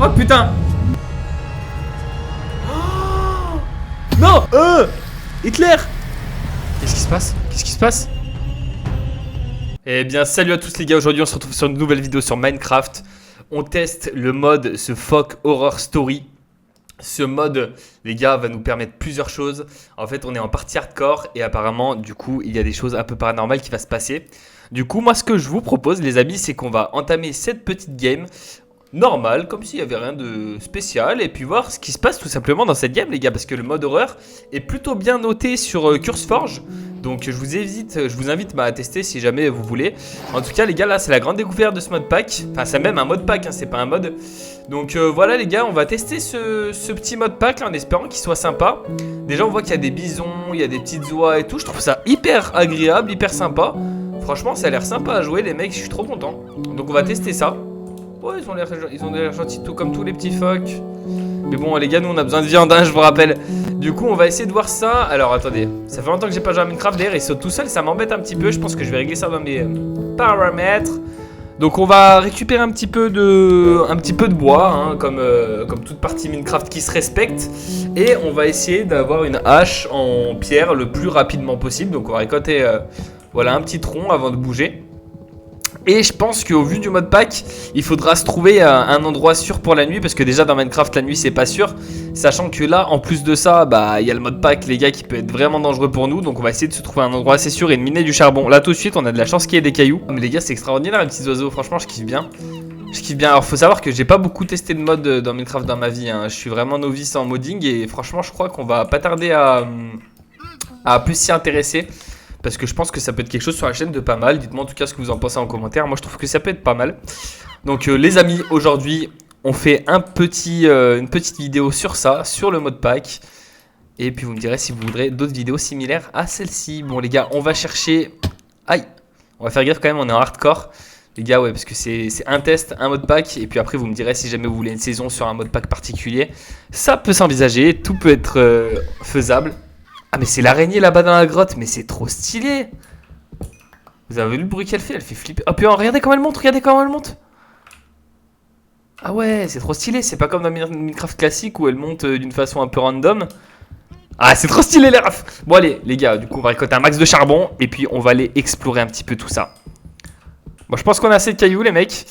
Oh putain. Oh non. Hitler. Qu'est-ce qui se passe? Qu'est-ce qui se passe? Eh bien salut à tous les gars, aujourd'hui on se retrouve sur une nouvelle vidéo sur Minecraft. On teste le mode The Folk Horror Story. Ce mode, les gars, va nous permettre plusieurs choses. En fait, on est en partie hardcore et apparemment, du coup, il y a des choses un peu paranormales qui vont se passer. Du coup, moi, ce que je vous propose, les amis, c'est qu'on va entamer cette petite game normale, comme s'il n'y avait rien de spécial, et puis voir ce qui se passe tout simplement dans cette game, les gars, parce que le mode horreur est plutôt bien noté sur CurseForge. Donc je vous invite à tester si jamais vous voulez. En tout cas les gars, là c'est la grande découverte de ce mode pack. Enfin c'est même un mode pack, hein, c'est pas un mode. Donc voilà les gars, on va tester ce petit mode pack là en espérant qu'il soit sympa. Déjà on voit qu'il y a des bisons, il y a des petites oies et tout. Je trouve ça hyper agréable, hyper sympa. Franchement ça a l'air sympa à jouer les mecs, je suis trop content. Donc on va tester ça. Ouais ils ont l'air gentils tout comme tous les petits phoques. Mais bon les gars, nous on a besoin de viande, hein, je vous rappelle. Du coup on va essayer de voir ça. Alors attendez, ça fait longtemps que j'ai pas joué à Minecraft. D'ailleurs il saute tout seul, ça m'embête un petit peu. Je pense que je vais régler ça dans mes paramètres. Donc on va récupérer un petit peu de bois, hein, comme toute partie Minecraft qui se respecte. Et on va essayer d'avoir une hache en pierre le plus rapidement possible. Donc on va récolter voilà, un petit tronc avant de bouger. Et je pense qu'au vu du mode pack, il faudra se trouver un endroit sûr pour la nuit. Parce que déjà dans Minecraft la nuit c'est pas sûr. Sachant que là en plus de ça, bah il y a le mode pack les gars qui peut être vraiment dangereux pour nous. Donc on va essayer de se trouver un endroit assez sûr et de miner du charbon. Là tout de suite on a de la chance qu'il y ait des cailloux. Mais les gars c'est extraordinaire les petits oiseaux, franchement je kiffe bien. Je kiffe bien. Alors faut savoir que j'ai pas beaucoup testé de mode dans Minecraft dans ma vie, hein. Je suis vraiment novice en modding. Et franchement je crois qu'on va pas tarder à plus s'y intéresser. Parce que je pense que ça peut être quelque chose sur la chaîne de pas mal. Dites-moi en tout cas ce que vous en pensez en commentaire. Moi je trouve que ça peut être pas mal. Donc les amis, aujourd'hui on fait une petite vidéo sur ça, sur le mode pack. Et puis vous me direz si vous voudrez d'autres vidéos similaires à celle-ci. Bon les gars, on va chercher... Aïe, on va faire gaffe quand même, on est en hardcore. Les gars, ouais, parce que c'est un test, un mode pack. Et puis après vous me direz si jamais vous voulez une saison sur un mode pack particulier. Ça peut s'envisager, tout peut être faisable. Ah mais c'est l'araignée là-bas dans la grotte, mais c'est trop stylé. Vous avez vu le bruit qu'elle fait flipper. Oh putain, regardez comment elle monte, Ah ouais, c'est trop stylé, c'est pas comme dans Minecraft classique où elle monte d'une façon un peu random. Ah c'est trop stylé les refs. Bon allez les gars, du coup on va récolter un max de charbon et puis on va aller explorer un petit peu tout ça. Bon je pense qu'on a assez de cailloux les mecs.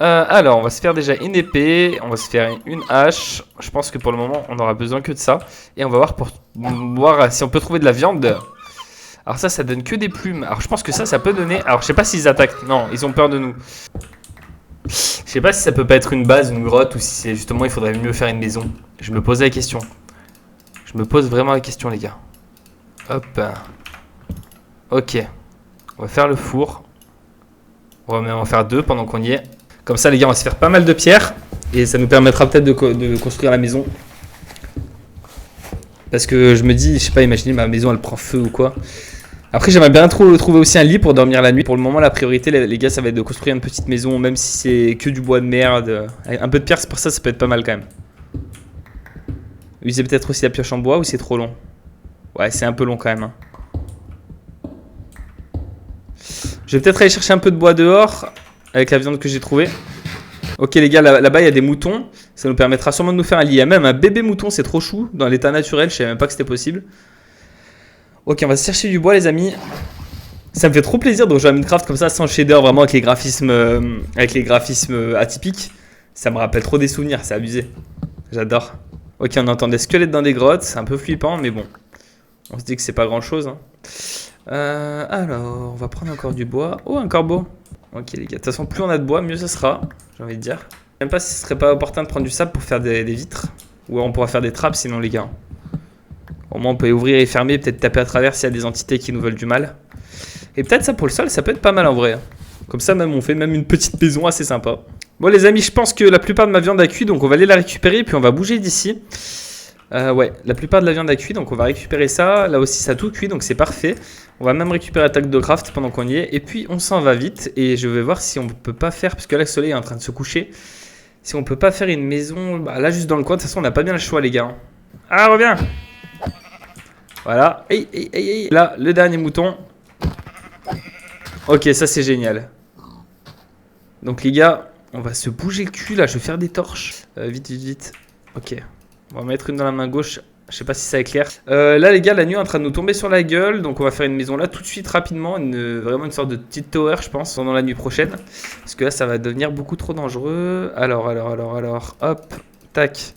Alors on va se faire déjà une épée, on va se faire une hache. Je pense que pour le moment on aura besoin que de ça. Et on va voir pour voir si on peut trouver de la viande. Alors ça donne que des plumes. Alors je pense que ça peut donner... Alors je sais pas s'ils attaquent. Non, ils ont peur de nous. Je sais pas si ça peut pas être une base, une grotte, ou si c'est justement il faudrait mieux faire une maison. Je me posais la question. Je me pose vraiment la question les gars. Hop. Ok. On va faire le four. On va en faire deux pendant qu'on y est. Comme ça les gars on va se faire pas mal de pierres. Et ça nous permettra peut-être de construire la maison. Parce que je me dis, je sais pas, imaginez ma maison elle prend feu ou quoi. Après j'aimerais bien trouver aussi un lit pour dormir la nuit. Pour le moment la priorité les gars ça va être de construire une petite maison. Même si c'est que du bois de merde. Un peu de pierre c'est pour ça peut être pas mal quand même. User peut-être aussi la pioche en bois ou c'est trop long? Ouais c'est un peu long quand même, hein. Je vais peut-être aller chercher un peu de bois dehors avec la viande que j'ai trouvée. Ok les gars, là-bas il y a des moutons. Ça nous permettra sûrement de nous faire un lit. Il y a même un bébé mouton, c'est trop chou. Dans l'état naturel, je savais même pas que c'était possible. Ok, on va se chercher du bois les amis. Ça me fait trop plaisir de jouer à Minecraft comme ça, sans shader, vraiment avec les graphismes atypiques. Ça me rappelle trop des souvenirs, c'est abusé. J'adore. Ok, on entend des squelettes dans des grottes, c'est un peu flippant, mais bon. On se dit que c'est pas grand chose, hein. Alors, on va prendre encore du bois. Oh, un corbeau. Ok les gars, de toute façon plus on a de bois, mieux ce sera, j'ai envie de dire. Je sais même pas si ce serait pas opportun de prendre du sable pour faire des vitres. Ou on pourra faire des trappes sinon les gars. Au moins on peut ouvrir et fermer, peut-être taper à travers s'il y a des entités qui nous veulent du mal. Et peut-être ça pour le sol, ça peut être pas mal en vrai. Comme ça même on fait même une petite maison assez sympa. Bon les amis, je pense que la plupart de ma viande a cuit, donc on va aller la récupérer puis on va bouger d'ici. Ouais, la plupart de la viande a cuit, donc on va récupérer ça. Là aussi ça a tout cuit, donc c'est parfait. On va même récupérer la table de craft pendant qu'on y est. Et puis on s'en va vite. Et je vais voir si on peut pas faire, parce que là le soleil est en train de se coucher, si on peut pas faire une maison, bah, là juste dans le coin. De toute façon on n'a pas bien le choix les gars. Ah reviens. Voilà. Hey. Là le dernier mouton. Ok ça c'est génial. Donc les gars, On va se bouger le cul là, je vais faire des torches. Vite, vite, vite. Ok. On va mettre une dans la main gauche. Je sais pas si ça éclaire. Là les gars, la nuit est en train de nous tomber sur la gueule. Donc on va faire une maison là tout de suite rapidement. Vraiment une sorte de petite tower je pense pendant la nuit prochaine. Parce que là ça va devenir beaucoup trop dangereux. Alors. Hop. Tac.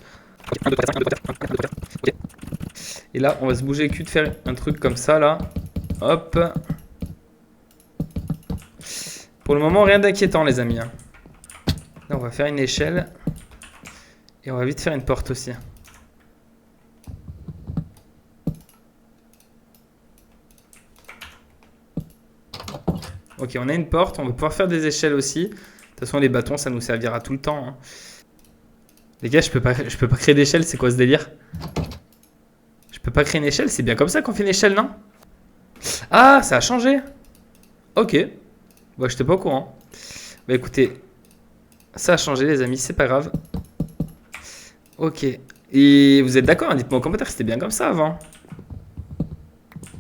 Et là on va se bouger le cul de faire un truc comme ça là. Hop. Pour le moment rien d'inquiétant les amis. Là on va faire une échelle. Et on va vite faire une porte aussi. Ok, on a une porte, on va pouvoir faire des échelles aussi. De toute façon, les bâtons, ça nous servira tout le temps. Hein. Les gars, je peux pas créer d'échelle, c'est quoi ce délire? Je peux pas créer une échelle, c'est bien comme ça qu'on fait une échelle, non? Ah, ça a changé. Ok. Bah, j'étais pas au courant. Bah, écoutez, ça a changé, les amis, c'est pas grave. Ok. Et vous êtes d'accord? Dites-moi en commentaire, c'était bien comme ça avant.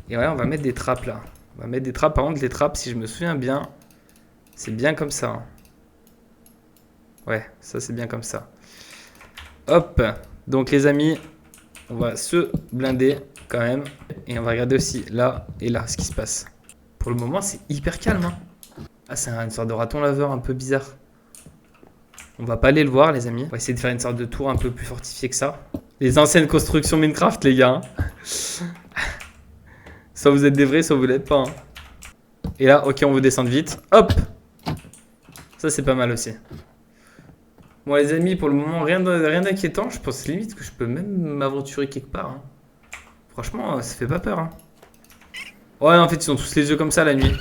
Et ouais, on va mettre des trappes là. On va mettre des trappes. Par contre, les trappes, si je me souviens bien, c'est bien comme ça. Ouais, ça c'est bien comme ça. Hop. Donc les amis, on va se blinder quand même. Et on va regarder aussi là et là ce qui se passe. Pour le moment, c'est hyper calme. Hein. Ah, c'est une sorte de raton laveur un peu bizarre. On va pas aller le voir, les amis. On va essayer de faire une sorte de tour un peu plus fortifiée que ça. Les anciennes constructions Minecraft, les gars. Hein. Soit vous êtes des vrais, soit vous l'êtes pas. Hein. Et là, ok, on veut descendre vite. Hop. Ça, c'est pas mal aussi. Bon, les amis, pour le moment, rien d'inquiétant. Je pense limite que je peux même m'aventurer quelque part. Hein. Franchement, ça fait pas peur. Hein. Ouais, en fait, ils sont tous les yeux comme ça la nuit.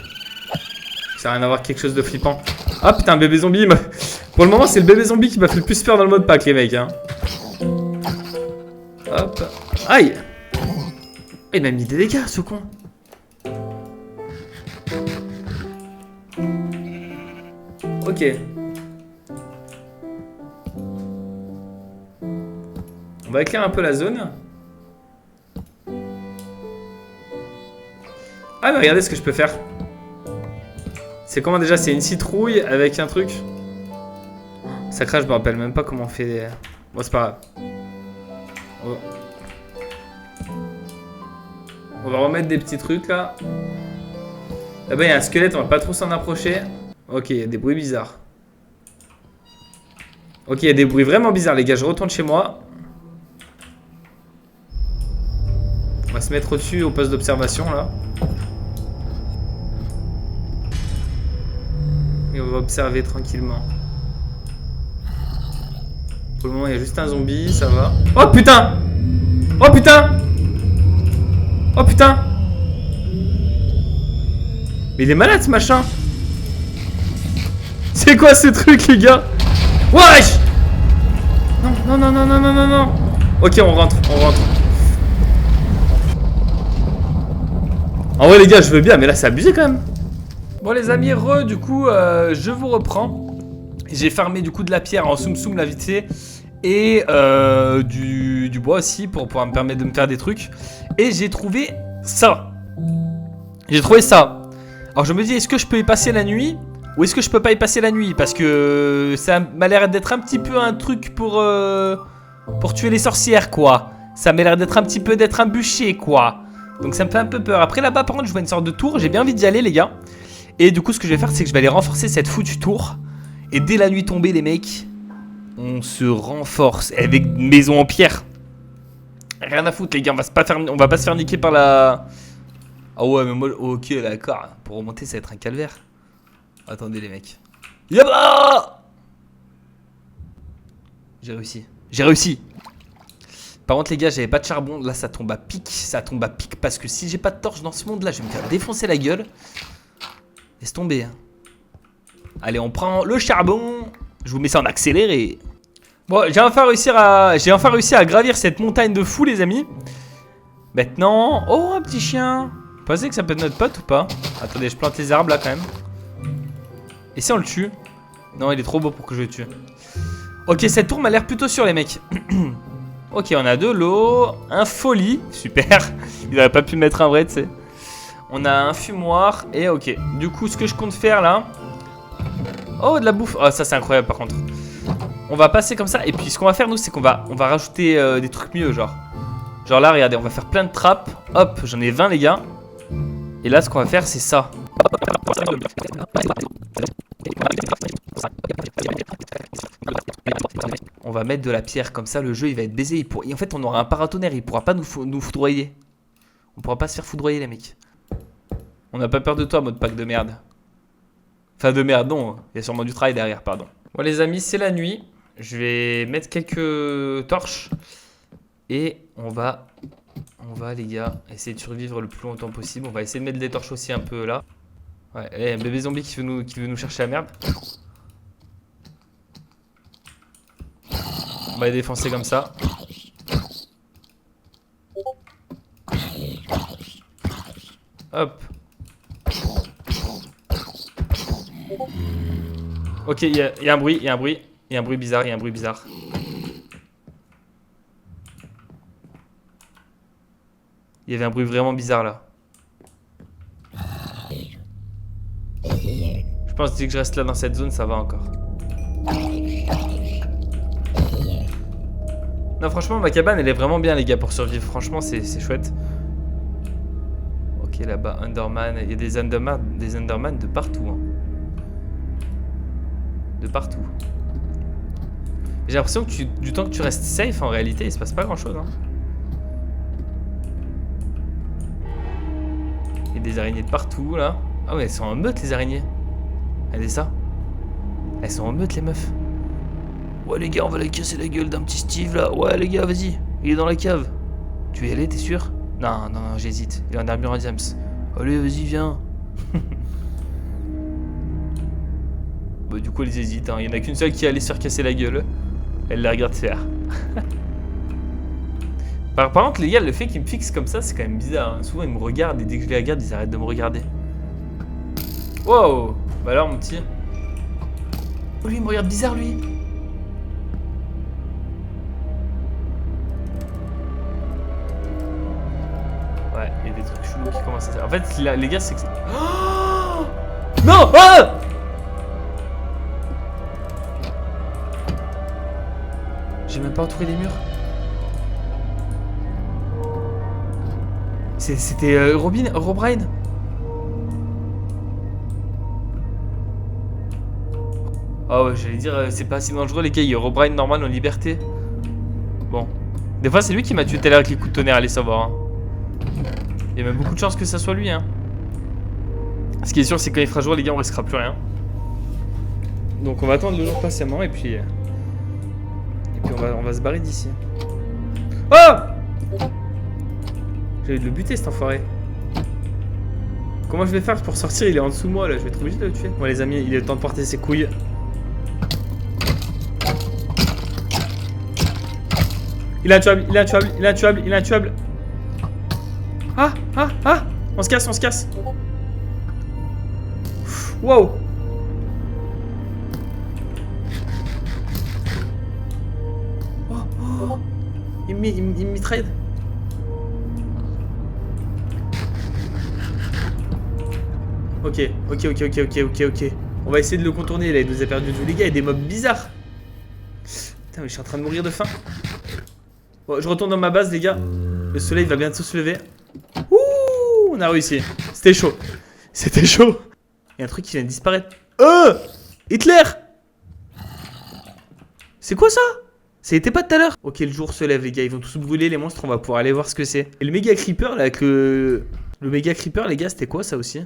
Ça n'a rien à voir avec quelque chose de flippant. Ah putain, bébé zombie. Pour le moment, c'est le bébé zombie qui m'a fait le plus peur dans le mode pack, les mecs. Hein. Hop. Aïe. Il m'a mis des dégâts, ce con. Ok. On va éclairer un peu la zone. Ah, mais regardez ce que je peux faire. C'est comment déjà? C'est une citrouille avec un truc. Ça crache, je me rappelle même pas comment on fait des... Bon, c'est pas grave. On va remettre des petits trucs là. Là-bas il y a un squelette, on va pas trop s'en approcher. Ok, il y a des bruits bizarres. Ok, il y a des bruits vraiment bizarres les gars, je retourne chez moi. On va se mettre au-dessus au poste d'observation là. Et on va observer tranquillement. Pour le moment il y a juste un zombie, ça va. Oh putain! Oh putain! Oh putain! Mais il est malade ce machin! C'est quoi ce truc les gars? Wesh! Non. Ok, on rentre. En vrai les gars, je veux bien, mais là c'est abusé quand même. Bon les amis, du coup, je vous reprends. J'ai farmé du coup de la pierre en soum la vite fait. Et du bois aussi pour pouvoir me permettre de me faire des trucs. Et j'ai trouvé ça. Alors je me dis, est-ce que je peux y passer la nuit? Ou est-ce que je peux pas y passer la nuit? Parce que ça m'a l'air d'être un petit peu un truc pour tuer les sorcières quoi. Ça m'a l'air d'être un petit peu un bûcher quoi. Donc ça me fait un peu peur. Après là-bas par contre je vois une sorte de tour. J'ai bien envie d'y aller les gars. Et du coup ce que je vais faire c'est que je vais aller renforcer cette foutue tour. Et dès la nuit tombée les mecs, on se renforce avec une maison en pierre. Rien à foutre les gars, on va pas se faire niquer par la... Ah ouais mais moi, ok d'accord, pour remonter ça va être un calvaire. Attendez les mecs. Yaba! J'ai réussi. Par contre les gars, j'avais pas de charbon, là ça tombe à pic, parce que si j'ai pas de torche dans ce monde là, je vais me faire défoncer la gueule. Laisse tomber. Hein. Allez, on prend le charbon, je vous mets ça en accéléré. Bon, j'ai enfin réussi à gravir cette montagne de fou les amis. Maintenant, oh un petit chien. Vous pensez que ça peut être notre pote ou pas? Attendez, je plante les arbres là quand même. Et si on le tue? Non, il est trop beau pour que je le tue. Ok, cette tour m'a l'air plutôt sûre les mecs. Ok, on a de l'eau, un folie, super. Il aurait pas pu mettre un vrai, tu sais. On a un fumoir et ok. Du coup, ce que je compte faire là, Oh, de la bouffe. Oh, ça c'est incroyable par contre. On va passer comme ça. Et puis ce qu'on va faire nous, c'est qu'on va rajouter des trucs mieux, genre. Genre là, regardez, on va faire plein de trappes. Hop, j'en ai 20 les gars. Et là, ce qu'on va faire, c'est ça. On va mettre de la pierre, comme ça le jeu il va être baisé. Et en fait, on aura un paratonnerre, il pourra pas nous foudroyer. On pourra pas se faire foudroyer, les mecs. On n'a pas peur de toi, mode pack de merde. Enfin, de merde, non. Il y a sûrement du travail derrière, pardon. Bon, les amis, c'est la nuit. Je vais mettre quelques torches. Et on va, les gars, essayer de survivre le plus longtemps possible. On va essayer de mettre des torches aussi un peu là. Ouais, il y a un bébé zombie qui veut nous chercher la merde. On va les défoncer comme ça. Hop. Ok, il y a un bruit, il y a un bruit bizarre, Il y avait un bruit vraiment bizarre là. Je pense que dès que je reste là dans cette zone, ça va encore. Non, franchement, ma cabane, elle est vraiment bien, les gars, pour survivre. Franchement, c'est chouette. Ok, là-bas, Enderman. Il y a des Enderman de partout. Hein. De partout. J'ai l'impression que du temps que tu restes safe, en réalité, il se passe pas grand-chose. Hein. Il y a des araignées de partout, là. Ah ouais, elles sont en meute, les araignées. Regardez ça. Elles sont en meute, les meufs. Ouais, les gars, on va les casser la gueule d'un petit Steve, là. Ouais, les gars, vas-y. Il est dans la cave. Tu veux y aller, t'es sûr? Non, j'hésite. Il est en armure en diams. Allez, vas-y, viens. Bah, du coup, elles hésitent. Hein. Il y en a qu'une seule qui est allée se faire casser la gueule. Elle la regarde faire. Par contre, les gars, le fait qu'ils me fixent comme ça, c'est quand même bizarre. Hein. Souvent, ils me regardent et dès que je les regarde, ils arrêtent de me regarder. Wow! Bah alors, mon petit. Oh, lui, il me regarde bizarre, lui. Ouais, il y a des trucs chelous qui commencent à se faire. En fait, là, les gars, c'est que... Oh non! Ah! J'ai même pas entouré les murs. C'était Herobrine. Ah ouais, j'allais dire, c'est pas si dangereux les gars, il y a Herobrine normal en liberté. Bon. Des fois, c'est lui qui m'a tué tout à l'heure avec les coups de tonnerre, allez savoir. Hein. Il y a même beaucoup de chances que ça soit lui. Hein. Ce qui est sûr, c'est que quand il fera jour, les gars, on risquera plus rien. Donc on va attendre le jour patiemment et puis on va se barrer d'ici. Oh! J'ai envie de le buter cet enfoiré. Comment je vais faire pour sortir? Il est en dessous de moi là, je vais être obligé de le tuer. Bon les amis, il est temps de porter ses couilles. Il est intuable. Ah! On se casse. Wow! Oh. Il me mitraille. Ok. On va essayer de le contourner, là, il nous a perdu de vue. Les gars, il y a des mobs bizarres. Putain, mais je suis en train de mourir de faim. Bon, je retourne dans ma base, les gars. Le soleil va bientôt se lever. Ouh, on a réussi. C'était chaud. Il y a un truc qui vient de disparaître. Hitler! C'est quoi ça? Ça était pas tout à l'heure. Ok, le jour se lève, les gars. Ils vont tous brûler, les monstres. On va pouvoir aller voir ce que c'est. Et le méga creeper, là, avec le méga creeper, les gars, c'était quoi ça aussi?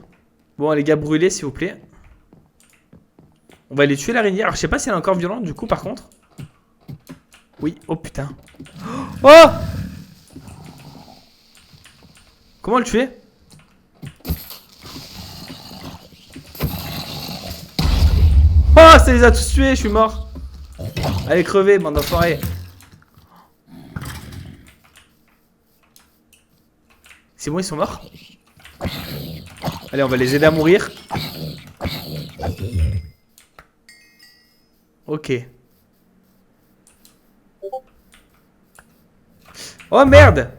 Bon, les gars, brûlez, s'il vous plaît. On va aller tuer l'araignée. Alors, je sais pas si elle est encore violente, du coup, par contre. Oui. Oh, putain. Oh! Comment le tuer? Oh, ça les a tous tués, je suis mort. Allez, crevez, bande d'enfoirés. C'est bon, ils sont morts? Allez, on va les aider à mourir. Ok. Oh merde!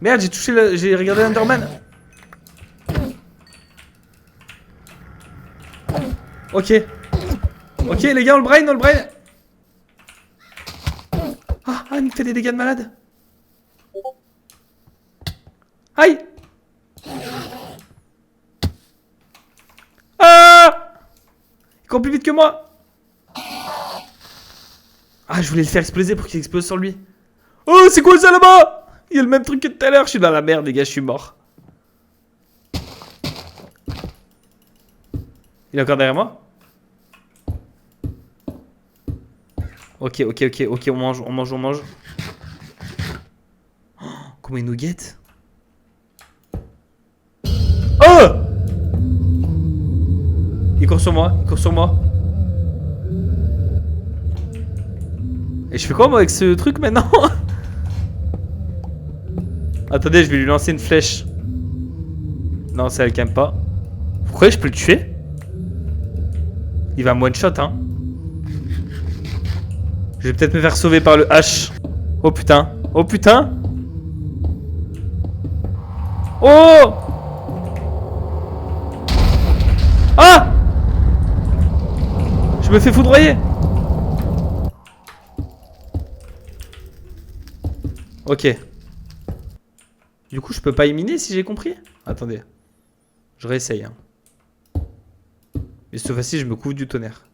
Merde, j'ai regardé l'Enderman. Ok. Ok les gars, on le brain, on le brain. Ah, il me fait des dégâts de malade. Aïe. Ah, il court plus vite que moi. Ah, je voulais le faire exploser pour qu'il explose sur lui. Oh, c'est quoi ça là-bas? Il y a le même truc que tout à l'heure. Je suis dans la merde les gars, je suis mort. Il est encore derrière moi? Ok, on mange. Oh, comment il nous guette? Oh! Il court sur moi, Et je fais quoi moi avec ce truc maintenant? Attendez, je vais lui lancer une flèche. Non, ça elle calme pas. Pourquoi je peux le tuer? Il va me one shot hein. Je vais peut-être me faire sauver par le H. Oh putain. Oh putain. Oh. Ah. Je me fais foudroyer. Ok. Du coup je peux pas éliminer si j'ai compris. Attendez. Je réessaye hein. Mais cette fois-ci je me couvre du tonnerre.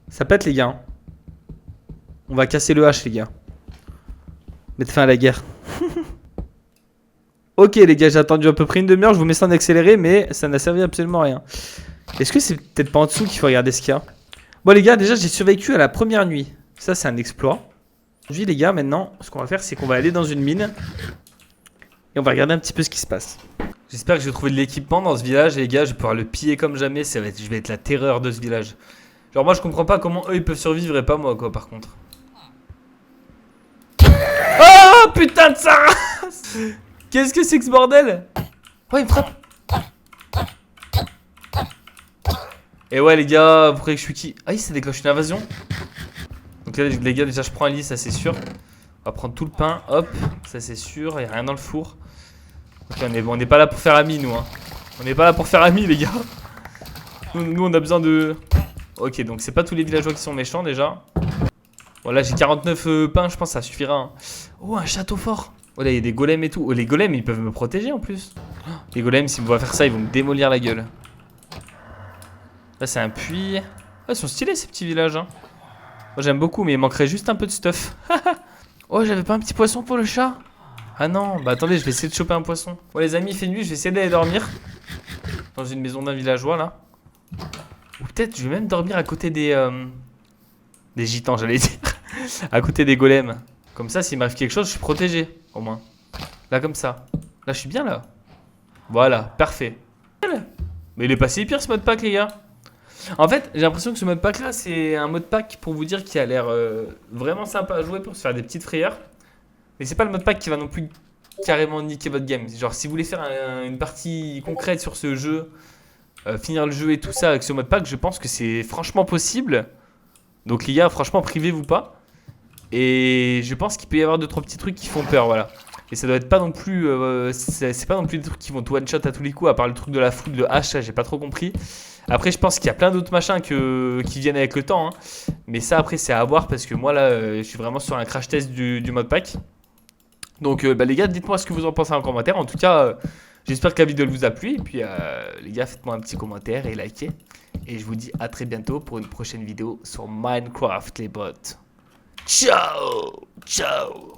Ça pète les gars hein. On va casser le H les gars. Mettre fin à la guerre. Ok les gars, j'ai attendu à peu près une demi-heure. Je vous mets ça en accéléré mais ça n'a servi absolument à rien. Est-ce que c'est peut-être pas en dessous qu'il faut regarder ce qu'il y a? Bon les gars, déjà j'ai survécu à la première nuit. Ça c'est un exploit. Aujourd'hui les gars, maintenant ce qu'on va faire c'est qu'on va aller dans une mine. Et on va regarder un petit peu ce qui se passe. J'espère que je vais trouver de l'équipement dans ce village. Et les gars, je vais pouvoir le piller comme jamais. Je vais être la terreur de ce village. Genre moi je comprends pas comment eux ils peuvent survivre et pas moi quoi par contre. Oh putain de sa race. Qu'est-ce que c'est que ce bordel? Oh il me frappe. Et ouais les gars, vous croyez que je suis qui? Ah il ça déclenche une invasion. Donc là les gars déjà je prends un lit, ça c'est sûr. On va prendre tout le pain, hop, ça c'est sûr, il n'y a rien dans le four. Ok on n'est pas là pour faire ami nous hein. On n'est pas là pour faire ami les gars. Nous on a besoin de... Ok donc c'est pas tous les villageois qui sont méchants déjà. Voilà j'ai 49 pains, je pense que ça suffira hein. Oh un château fort. Oh là il y a des golems et tout. Oh les golems ils peuvent me protéger en plus. Les golems s'ils me voient faire ça ils vont me démolir la gueule. Là c'est un puits. Ah, ils sont stylés ces petits villages hein. Moi j'aime beaucoup mais il manquerait juste un peu de stuff. Oh j'avais pas un petit poisson pour le chat? Ah non, bah attendez je vais essayer de choper un poisson. Bon les amis il fait nuit, je vais essayer d'aller dormir. Dans une maison d'un villageois là. Ou peut-être je vais même dormir à côté des gitans j'allais dire. À côté des golems. Comme ça s'il m'arrive quelque chose je suis protégé au moins. Là comme ça. Là je suis bien là. Voilà, parfait. Mais il est pas si pire ce mode pack les gars. En fait j'ai l'impression que ce mode pack là c'est un mode pack pour vous dire qui a l'air vraiment sympa à jouer pour se faire des petites frayeurs. Mais c'est pas le mode pack qui va non plus carrément niquer votre game. Genre si vous voulez faire une partie concrète sur ce jeu, finir le jeu et tout ça avec ce mode pack, je pense que c'est franchement possible. Donc les gars franchement privez-vous pas. Et je pense qu'il peut y avoir 2-3 petits trucs qui font peur voilà. Et ça doit être pas non plus c'est pas non plus des trucs qui vont tout one shot à tous les coups, à part le truc de la foudre, le hache, ça j'ai pas trop compris. Après je pense qu'il y a plein d'autres machins qui viennent avec le temps hein. Mais ça après c'est à voir parce que moi là je suis vraiment sur un crash test du mode pack. Donc bah, les gars dites-moi ce que vous en pensez en commentaire. En tout cas j'espère que la vidéo vous a plu. Et puis les gars faites-moi un petit commentaire et likez. Et je vous dis à très bientôt pour une prochaine vidéo sur Minecraft les bots. Ciao. Ciao.